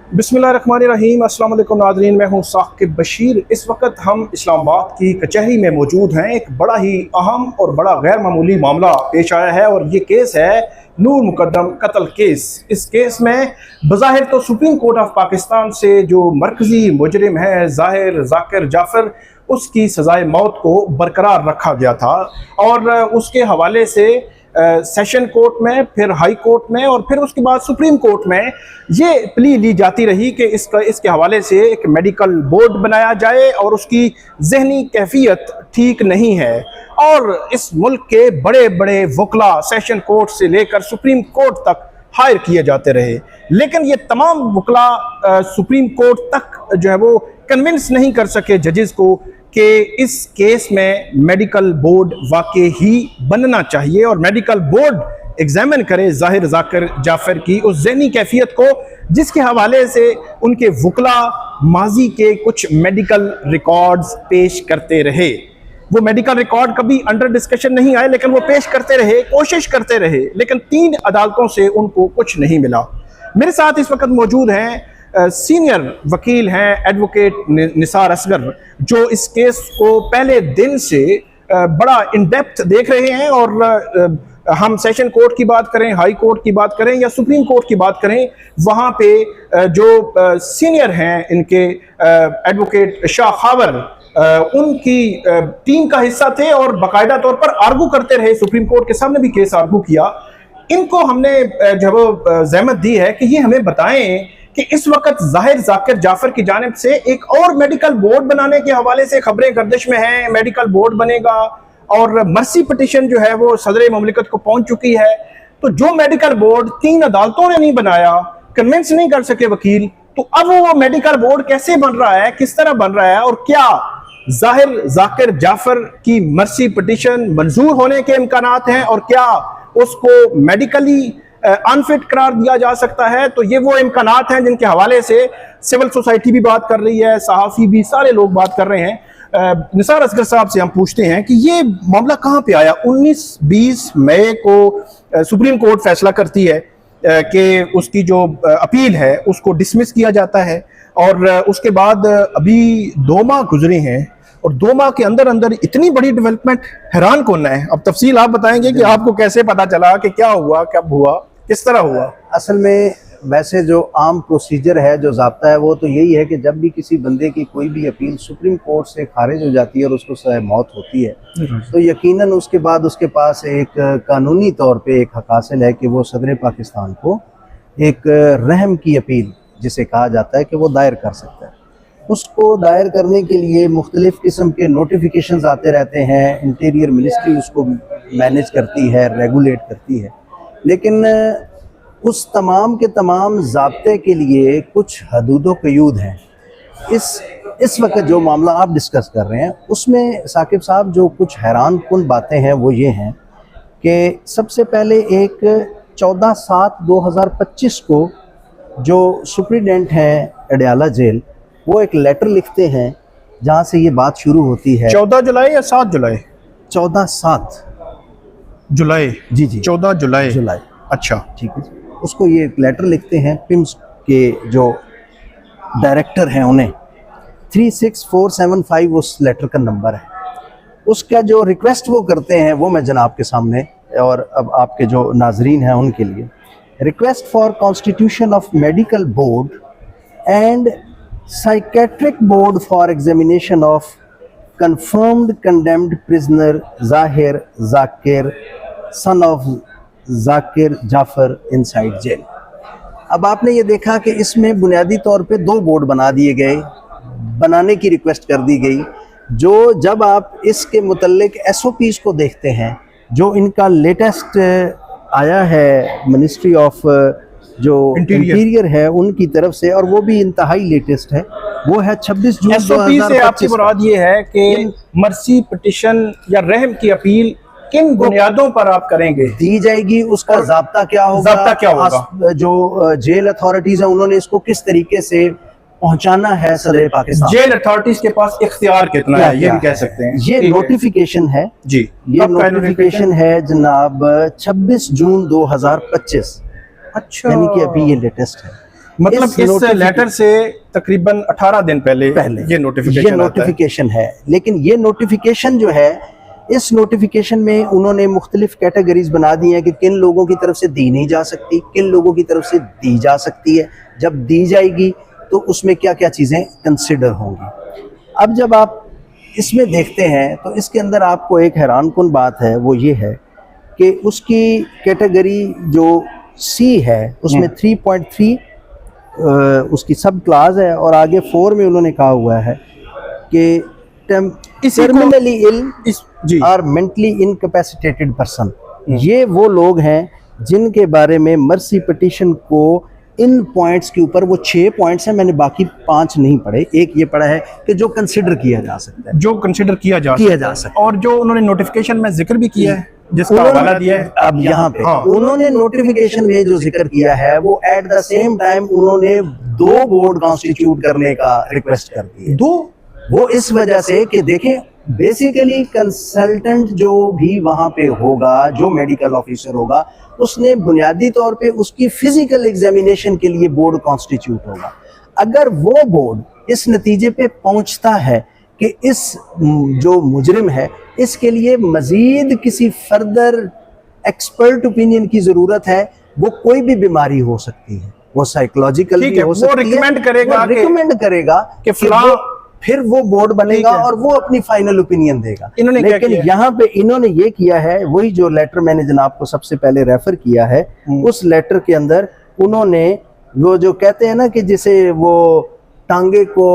बिस्मिल्लाहिर्रहमानिर्रहीम। अस्सलाम वालेकुम नाज़रीन, मैं हूँ साकिब बशीर। इस वक्त हम इस्लामाबाद की कचहरी में मौजूद हैं। एक बड़ा ही अहम और बड़ा गैर मामूली मामला पेश आया है और ये केस है नूर मुकद्दम कत्ल केस। इस केस में बज़ाहिर तो सुप्रीम कोर्ट ऑफ पाकिस्तान से जो मरकज़ी मुजरिम है ज़ाहिर ज़ाकिर जाफ़र, उसकी सज़ाए मौत को बरकरार रखा गया था और उसके हवाले से सेशन कोर्ट में, फिर हाई कोर्ट में और फिर उसके बाद सुप्रीम कोर्ट में ये प्ली ली जाती रही कि इसके हवाले से एक मेडिकल बोर्ड बनाया जाए और उसकी जहनी कैफियत ठीक नहीं है। और इस मुल्क के बड़े बड़े वकला सेशन कोर्ट से लेकर सुप्रीम कोर्ट तक हायर किए जाते रहे, लेकिन ये तमाम वकला सुप्रीम कोर्ट तक जो है वो कन्विंस नहीं कर सके जजेस को कि इस केस में मेडिकल बोर्ड वाकई ही बनना चाहिए और मेडिकल बोर्ड एग्जामिन करे ज़ाहिर ज़ाकिर जाफ़र की उस ज़हनी कैफियत को, जिसके हवाले से उनके वकला माजी के कुछ मेडिकल रिकॉर्ड्स पेश करते रहे। वो मेडिकल रिकॉर्ड कभी अंडर डिस्कशन नहीं आए, लेकिन वो पेश करते रहे, कोशिश करते रहे, लेकिन 3 अदालतों से उनको कुछ नहीं मिला। मेरे साथ इस वक्त मौजूद हैं सीनियर वकील हैं एडवोकेट निसार असगर, जो इस केस को पहले दिन से बड़ा इन डेप्थ देख रहे हैं। और हम सेशन कोर्ट की बात करें, हाई कोर्ट की बात करें या सुप्रीम कोर्ट की बात करें, वहाँ पे जो सीनियर हैं इनके एडवोकेट शाह खावर उनकी टीम का हिस्सा थे और बाकायदा तौर पर आर्गू करते रहे, सुप्रीम कोर्ट के सामने भी केस आर्गू किया। इनको हमने जब ज़हमत दी है कि ये हमें बताएं कि इस वक्त ज़ाहिर ज़ाकिर जाफ़र की जानिब से एक और मेडिकल बोर्ड बनाने के हवाले से खबरें गर्दिश में हैं, मेडिकल बोर्ड बनेगा और मर्सी पिटिशन जो है वो सदर मुमलिकत को पहुंच चुकी है। तो जो मेडिकल बोर्ड 3 अदालतों ने नहीं बनाया, कन्विंस नहीं कर सके वकील, तो अब वो मेडिकल बोर्ड कैसे बन रहा है, किस तरह बन रहा है और क्या ज़ाहिर ज़ाकिर जाफ़र की मर्सी पिटिशन मंजूर होने के इम्कानात हैं और क्या उसको मेडिकली अनफिट करार दिया जा सकता है। तो ये वो इम्कानात हैं जिनके हवाले से सिविल सोसाइटी भी बात कर रही है, सहाफ़ी भी, सारे लोग बात कर रहे हैं। निसार असगर साहब से हम पूछते हैं कि ये मामला कहाँ पे आया। 19-20 मई को सुप्रीम कोर्ट फैसला करती है कि उसकी जो अपील है उसको डिसमिस किया जाता है और उसके बाद अभी 2 माह गुजरे हैं और 2 माह के अंदर अंदर इतनी बड़ी डेवलपमेंट, हैरान कौन है। अब तफसील आप बताएंगे कि आपको कैसे पता चला कि क्या हुआ, कब हुआ, किस तरह हुआ। असल में वैसे जो आम प्रोसीजर है, जो ज़ाब्ता है, वो तो यही है कि जब भी किसी बंदे की कोई भी अपील सुप्रीम कोर्ट से खारिज हो जाती है और उसको सज़ाए मौत होती है, तो यकीनन उसके बाद उसके पास एक कानूनी तौर पे एक हक हासिल है कि वो सदर पाकिस्तान को एक रहम की अपील, जिसे कहा जाता है, कि वो दायर कर सकता है। उसको दायर करने के लिए मुख्तलिफ़ किस्म के नोटिफिकेशंस आते रहते हैं, इंटीरियर मिनिस्ट्री उसको मैनेज करती है, रेगुलेट करती है, लेकिन उस तमाम के तमाम ज़ाब्ते के लिए कुछ हदूद क़यूद हैं। इस वक्त जो मामला आप डिस्कस कर रहे हैं उसमें साकिब साहब जो कुछ हैरान कुन बातें हैं वो ये हैं कि सबसे पहले एक 14/7/2025 को जो सुप्रीडेंट हैं अडयाला जेल, वो एक लेटर लिखते हैं जहाँ से ये बात शुरू होती है। 14 जुलाई या 7 जुलाई? 14/7 जुलाई। जी जी, 14 जुलाई। अच्छा, ठीक है। उसको ये एक लेटर लिखते हैं, पिम्स के जो डायरेक्टर हैं उन्हें, 36475 उस लेटर का नंबर है। उसका जो रिक्वेस्ट वो करते हैं वो मैं जनाब के सामने और अब आपके जो नाजरीन हैं उनके लिए, request for constitution of medical board and psychiatric board for examination of confirmed condemned prisoner Zahir Zakir son of Zakir Jafar inside jail। अब आपने ये देखा कि इसमें बुनियादी तौर पे 2 बोर्ड बना दिए गए, बनाने की रिक्वेस्ट कर दी गई। जो जब आप इसके मुतल्लिक SOPs को देखते हैं, जो इनका लेटेस्ट आया है मिनिस्ट्री ऑफ जो इंटीरियर है उनकी तरफ से, और वो भी इंतहाई लेटेस्ट है, वो है 26 जून 2025 से। आपकी मुराद ये है कि मर्सी पिटिशन या रहम की अपील किन बुनियादों पर आप करेंगे, दी जाएगी, उसका ज़ाब्ता क्या होगा, जो जेल अथॉरिटीज है उन्होंने इसको किस तरीके से पहुंचाना है सदर पाकिस्तान, जेल अथॉरिटीज के पास इख्तियार कितना है, ये भी कह सकते हैं। ये नोटिफिकेशन है जी, ये नोटिफिकेशन है जनाब 26 जून 2025। अच्छा, यानी कि अभी ये लेटेस्ट है। मतलब इस लेटर से तकरीबन 18 दिन पहले ये नोटिफिकेशन है। लेकिन ये नोटिफिकेशन जो है, इस नोटिफिकेशन में उन्होंने मुख्तलिफ कैटेगरीज बना दी हैं कि किन लोगों की तरफ से दी नहीं जा सकती, किन लोगों की तरफ से दी जा सकती है। जब दी जाएगी तो उसमें क्या क्या चीज़ें कंसिडर होंगी। अब जब आप इसमें देखते हैं तो इसके अंदर आपको एक हैरानकुन बात है, वो ये है कि उसकी कैटेगरी जो सी है उसमें 3.3 उसकी सब क्लास है, और आगे 4 में उन्होंने कहा हुआ है कि टर्मिनली इल और मेंटली इनकैपेसिटेटेड पर्सन, ये वो लोग हैं जिनके बारे में मर्सी पिटीशन को इन पॉइंट्स के ऊपर, वो 6 पॉइंट्स हैं, मैंने बाकी 5 नहीं पढ़े, एक ये पढ़ा है कि जो कंसिडर किया जा सकता है, जो कंसिडर किया जा सकता है, और जो उन्होंने नोटिफिकेशन में जिक्र भी किया है, जिसका हवाला दिया है। अब यहाँ पे उन्होंने नोटिफिकेशन में जो जिक्र किया है वो एट द सेम टाइम उन्होंने 2 बोर्ड कॉन्स्टिट्यूट करने का रिक्वेस्ट कर दिया। 2 वो इस वजह से कि देखें, बेसिकली कंसल्टेंट जो भी वहां पे होगा, जो मेडिकल ऑफिसर होगा, उसने बुनियादी तौर पे उसकी फिजिकल एग्जामिनेशन के लिए बोर्ड कॉन्स्टिट्यूट होगा। अगर वो बोर्ड इस नतीजे पे पहुंचता है कि इस जो मुजरिम है इसके लिए मजीद किसी फर्दर एक्सपर्ट ओपिनियन की जरूरत है, वो कोई भी बीमारी हो सकती है, वो साइकोलॉजिकल भी हो सकती है, रिकमेंड करेगा कि फिर वो बोर्ड बनेगा और वो अपनी फाइनल ओपिनियन देगा। लेकिन यहाँ पे इन्होंने ये किया है, वही जो लेटर मैंने जनाब को सबसे पहले रेफर किया है, उस लेटर के अंदर उन्होंने वो जो कहते हैं ना कि जिसे वो टांगे को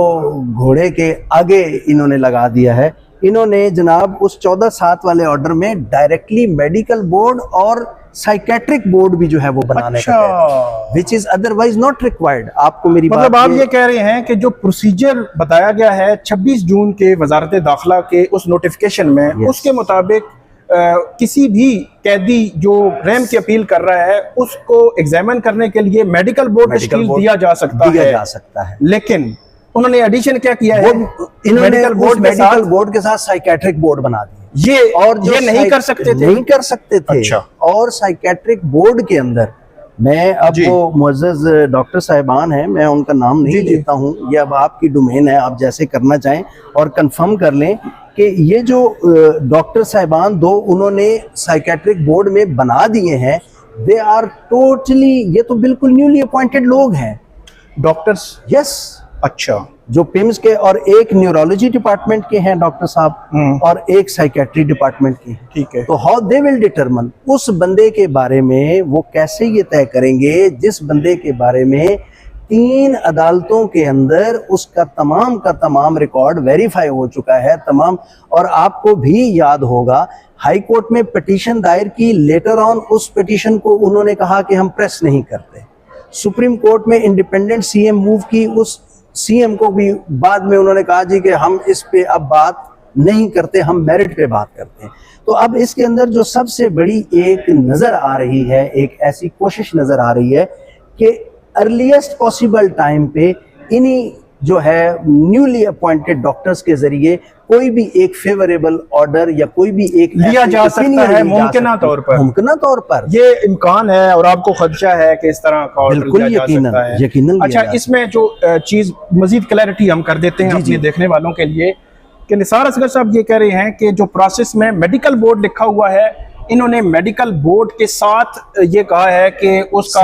घोड़े के आगे इन्होंने लगा दिया है, इन्होंने जनाब उस 14/7 वाले ऑर्डर में डायरेक्टली मेडिकल बोर्ड और साइकेट्रिक बोर्ड भी जो है वो बनाने का, which is otherwise not required. आपको मेरी मतलब आप ये कह रहे हैं कि जो प्रोसीजर बताया गया है 26 जून के वजारत दाखिला के उस नोटिफिकेशन में, उसके मुताबिक किसी भी कैदी जो रैम की अपील कर रहा है उसको एग्जामिन करने के लिए मेडिकल बोर्ड तश्कील दिया जा सकता है। लेकिन उन्होंने एडिशन क्या किया है, इन्होंने मेडिकल बोर्ड के साथ साइकेट्रिक बोर्ड बना दिया। ये नहीं कर सकते थे। अच्छा। और साइकेट्रिक बोर्ड के अंदर मैं अब वो मुअज़्ज़ज़ डॉक्टर साहिबान हैं, मैं उनका नाम नहीं लेता हूँ, ये अब आपकी डोमेन है, आप जैसे करना चाहें, और कंफर्म कर लें कि ये जो डॉक्टर साहिबान 2 उन्होंने साइकेट्रिक बोर्ड में बना दिए हैं, दे आर टोटली, ये तो बिल्कुल न्यूली अपॉइंटेड लोग हैं डॉक्टर्स। यस। अच्छा। जो पिम्स के, और एक न्यूरोलॉजी डिपार्टमेंट के हैं डॉक्टर साहब, और एक साइकेट्री डिपार्टमेंट के। ठीक है। तो हाउ दे विल डिटरमिन, उस बंदे के बारे में वो कैसे ये तय करेंगे जिस बंदे के बारे में 3 अदालतों के अंदर उसका तमाम का तमाम रिकॉर्ड वेरीफाई हो चुका है, तमाम। और आपको भी याद होगा हाई कोर्ट में पिटीशन दायर की, लेटर ऑन उस पिटीशन को उन्होंने कहा कि हम प्रेस नहीं करते। सुप्रीम कोर्ट में इंडिपेंडेंट सीएम मूव की, उस सीएम को भी बाद में उन्होंने कहा जी कि हम इस पे अब बात नहीं करते, हम मेरिट पे बात करते हैं। तो अब इसके अंदर जो सबसे बड़ी एक नजर आ रही है, एक ऐसी कोशिश नजर आ रही है कि अर्लीस्ट पॉसिबल टाइम पे इन्हीं जो है न्यूली अपॉइंटेड डॉक्टर्स के जरिए कोई भी एक फेवरेबल ऑर्डर या कोई भी एक लिया जा सकता है मुमकिना तौर पर। ये इम्कान है और आपको खदशा है कि इस तरह का ऑर्डर लिया जा सकता है। यकीनन। अच्छा, इसमें जो चीज मजीद क्लैरिटी हम कर देते हैं अपने देखने वालों के लिए कि निसार असगर साहब ये कह रहे हैं कि जो प्रोसेस में मेडिकल बोर्ड लिखा हुआ है, इन्होंने मेडिकल बोर्ड के साथ ये कहा है कि उसका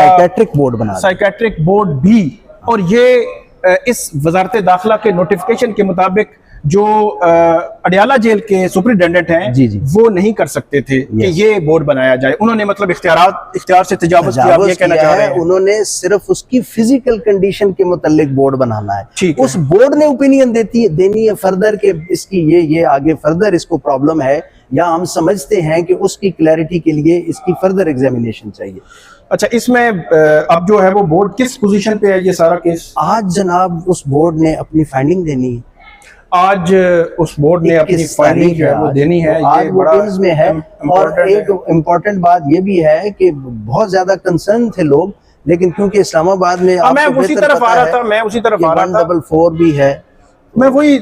साइकेट्रिक बोर्ड भी, और ये इस वजारत दाखिला के नोटिफिकेशन के मुताबिक जो अडियाला जेल के सुपरिटेंडेंट हैं वो नहीं कर सकते थे कि ये बोर्ड बनाया जाए। उन्होंने मतलब इख्तियार से तजावुज किया, ये कहना चाह रहे हैं। उन्होंने सिर्फ उसकी फिजिकल कंडीशन के मुतालिक बोर्ड बनाना है। उस बोर्ड ने ओपिनियन देनी है फर्दर के इसकी ये आगे फर्दर इसको प्रॉब्लम है, या हम समझते हैं कि उसकी क्लैरिटी के लिए इसकी फर्दर एग्जामिनेशन चाहिए। अच्छा, इसमें अब जो है वो बोर्ड किस पोजीशन पे है ये सारा केस? आज जनाब उस बोर्ड ने अपनी फाइंडिंग देनी है। आज उस बोर्ड ने अपनी फाइंडिंग जो है वो देनी है। आज वो टीम्स में है। और एक इम्पोर्टेंट बात ये भी है कि बहुत ज्यादा कंसर्न थे लोग, लेकिन क्योंकि इस्लामाबाद में मैं उसी तरफ आ रहा था 144 भी है, मैं वही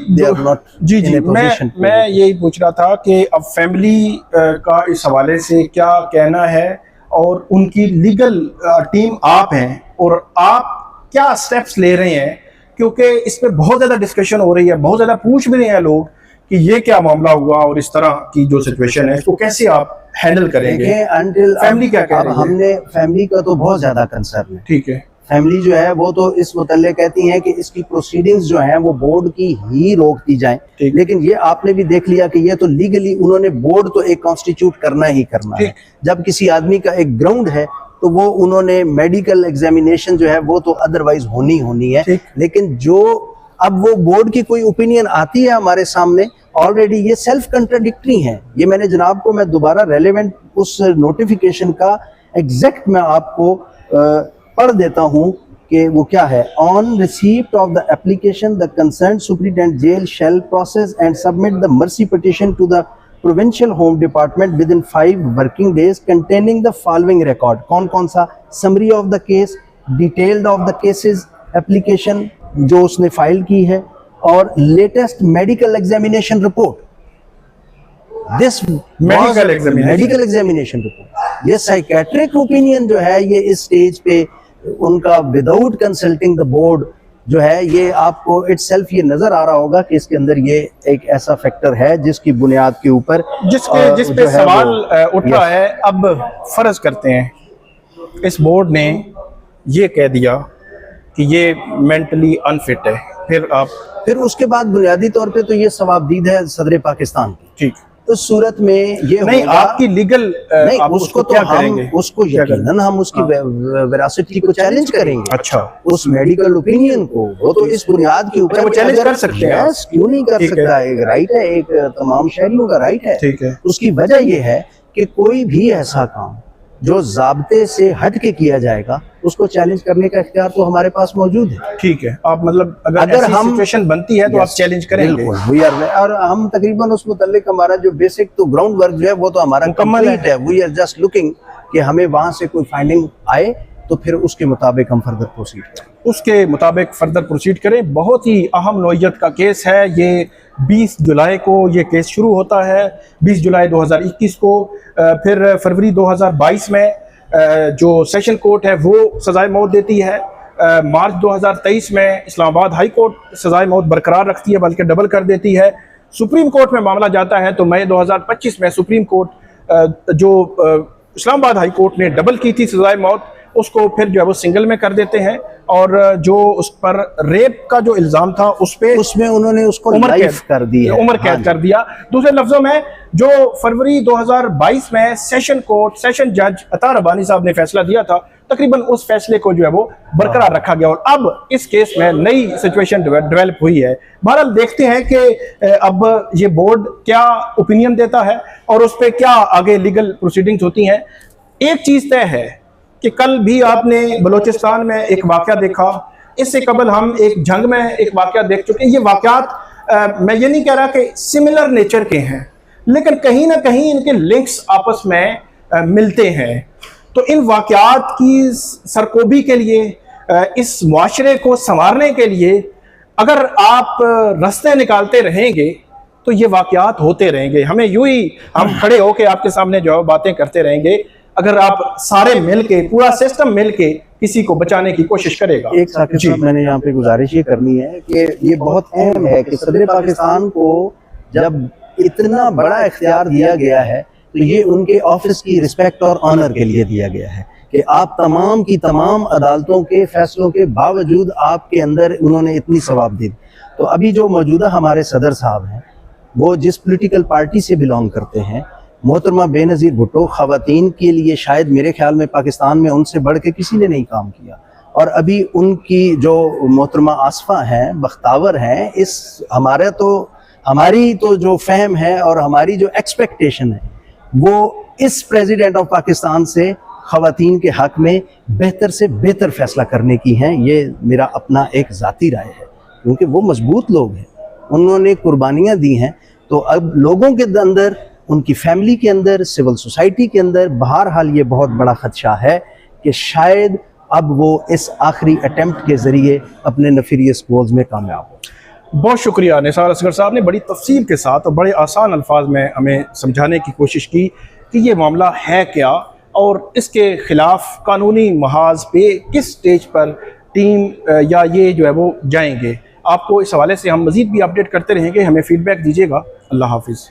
जी मैं यही पूछ रहा था कि अब फैमिली का इस हवाले से क्या कहना है, और उनकी लीगल टीम आप हैं और आप क्या स्टेप्स ले रहे हैं, क्योंकि इस पर बहुत ज़्यादा डिस्कशन हो रही है, बहुत ज़्यादा पूछ भी रहे हैं लोग कि ये क्या मामला हुआ और इस तरह की जो सिचुएशन है इसको कैसे आप हैंडल करेंगे। अंटिल फैमिली क्या कह रही है? हमने फैमिली का तो बहुत ज्यादा कंसर्न है। ठीक है, फैमिली जो है वो तो इस मुतल्ले कहती है कि इसकी प्रोसीडिंग्स जो हैं वो बोर्ड की ही रोक दी जाएं, ठीक। लेकिन ये आपने भी देख लिया कि ये तो लीगली उन्होंने बोर्ड तो एक कॉन्स्टिट्यूट करना ही करना है। जब किसी आदमी का एक ग्राउंड है तो वो उन्होंने मेडिकल एग्जामिनेशन जो है वो तो अदरवाइज होनी है, लेकिन जो अब वो बोर्ड की कोई ओपिनियन आती है हमारे सामने, ऑलरेडी ये सेल्फ कंट्राडिक्टरी है। ये मैंने जनाब को मैं दोबारा रेलेवेंट उस नोटिफिकेशन का एग्जैक्ट मैं आपको पढ़ देता हूं कि वो क्या है। On receipt of the application the concern superintendent jail shall process and submit the mercy petition to the provincial home department within 5 working days containing the following record. कौन कौन सा? Summary of the case, detailed of the cases application जो उसने file की है, और latest medical examination report. This medical examination report, ये psychiatric opinion जो है ये इस स्टेज पे उनका विदाउट कंसल्टिंग द बोर्ड जो है, ये आपको इटसेल्फ ये नजर आ रहा होगा कि इसके अंदर ये एक ऐसा फैक्टर है जिसकी बुनियाद के ऊपर जिस पे सवाल उठ रहा है। अब फर्ज करते हैं इस बोर्ड ने ये कह दिया कि ये मेंटली अनफिट है, फिर उसके बाद बुनियादी तौर पे तो ये सवाबदीद है सदर पाकिस्तान की। ठीक, तो सूरत में ये नहीं आपकी लीगल नहीं आप उसको तो हम उसको यकीनन हम उसकी विरासत को चैलेंज करेंगे। अच्छा, उस मेडिकल ओपिनियन को वो तो इस बुनियाद के ऊपर वो चैलेंज कर सकते हैं। क्यों नहीं कर सकता? एक राइट है, एक तमाम शहरियों का राइट है। ठीक है। उसकी वजह ये है कि कोई भी ऐसा काम जो जाब्ते से हट के किया जाएगा उसको चैलेंज करने का इख्तियार तो हमारे पास मौजूद है। ठीक है, आप मतलब अगर ऐसी सिचुएशन बनती है तो आप चैलेंज करेंगे। और हम तकरीबन उस मुताल्लिक हमारा जो बेसिक तो ग्राउंड वर्क जो है वो तो हमारा कंप्लीट है। वी आर जस्ट लुकिंग कि हमें वहां से कोई फाइंडिंग आए तो फिर उसके मुताबिक हम फर्दर प्रोसीड करें। बहुत ही अहम नौइयत का केस है ये। 20 जुलाई को ये केस शुरू होता है, 20 जुलाई 2021 को, फिर फरवरी 2022 में जो सेशन कोर्ट है वो सजाए मौत देती है। मार्च 2023 में इस्लामाबाद हाई कोर्ट सजाए मौत बरकरार रखती है, बल्कि डबल कर देती है। सुप्रीम कोर्ट में मामला जाता है तो मई 2025 में सुप्रीम कोर्ट जो इस्लामाबाद हाई कोर्ट ने डबल की थी सजाए मौत, उसको फिर जो है वो सिंगल में कर देते हैं, और जो उस पर रेप का जो इल्जाम था उसमें उन्होंने उसको उम्र कैद कर दिया। दूसरे लफ्जों में जो फरवरी 2022 में सेशन जज अता रब्बानी साहब ने फैसला दिया था, तकरीबन उस फैसले को जो है वो बरकरार रखा गया, और अब इस केस में नई सिचुएशन डेवलप हुई है। बहरहाल देखते हैं कि अब ये बोर्ड क्या ओपिनियन देता है और उस पर क्या आगे लीगल प्रोसीडिंग्स होती हैं। एक चीज तय है कि कल भी आपने बलोचिस्तान में एक वाकया देखा, इससे कबल हम एक जंग में एक वाकया देख चुके हैं। ये वाकयात मैं ये नहीं कह रहा कि सिमिलर नेचर के हैं, लेकिन कहीं ना कहीं इनके लिंक्स आपस में मिलते हैं। तो इन वाकयात की सरकोबी के लिए, इस मुआशरे को संवारने के लिए अगर आप रास्ते निकालते रहेंगे तो ये वाकयात होते रहेंगे। हमें यूं ही हम खड़े होकर आपके सामने जो है बातें करते रहेंगे अगर आप सारे मिलके, पूरा सिस्टम मिलके किसी को बचाने की कोशिश करेगा। एक साकिब साहब, मैंने यहाँ पे गुजारिश ये करनी है कि ये बहुत अहम है कि सदर पाकिस्तान को जब इतना बड़ा इख्तियार दिया गया है तो ये उनके ऑफिस की रिस्पेक्ट और ऑनर के लिए दिया गया है कि आप तमाम की तमाम अदालतों के फैसलों के बावजूद आपके अंदर उन्होंने इतनी सवाब दी। तो अभी जो मौजूदा हमारे सदर साहब हैं वो जिस पॉलिटिकल पार्टी से बिलोंग करते हैं, मोहतरमा बेनज़ीर भुट्टो ख़वातीन के लिए शायद मेरे ख्याल में पाकिस्तान में उनसे बढ़ के किसी ने नहीं काम किया, और अभी उनकी जो मोहतरमा आसफा हैं, बख्तावर हैं, इस हमारी तो जो फहम है और हमारी जो एक्सपेक्टेशन है वो इस प्रेसिडेंट ऑफ पाकिस्तान से ख़वातीन के हक़ में बेहतर से बेहतर फैसला करने की हैं। ये मेरा अपना एक ज़ाती राय है, क्योंकि वो मजबूत लोग हैं, उन्होंने कुर्बानियाँ दी हैं। तो अब लोगों के अंदर, उनकी फैमिली के अंदर, सिविल सोसाइटी के अंदर बहरहाल ये बहुत बड़ा खदशा है कि शायद अब वो इस आखिरी अटेम्प्ट के ज़रिए अपने नफीरियस गोल्स में कामयाब हो। बहुत शुक्रिया निसार असगर साहब ने बड़ी तफसील के साथ और बड़े आसान अल्फाज में हमें समझाने की कोशिश की कि ये मामला है क्या और इसके ख़िलाफ़ कानूनी महाज पे किस स्टेज पर टीम या ये जो है वो जाएंगे। आपको इस हवाले से हम मज़ीद भी अपडेट करते रहेंगे, हमें फ़ीडबैक दीजिएगा। अल्लाह हाफिज़।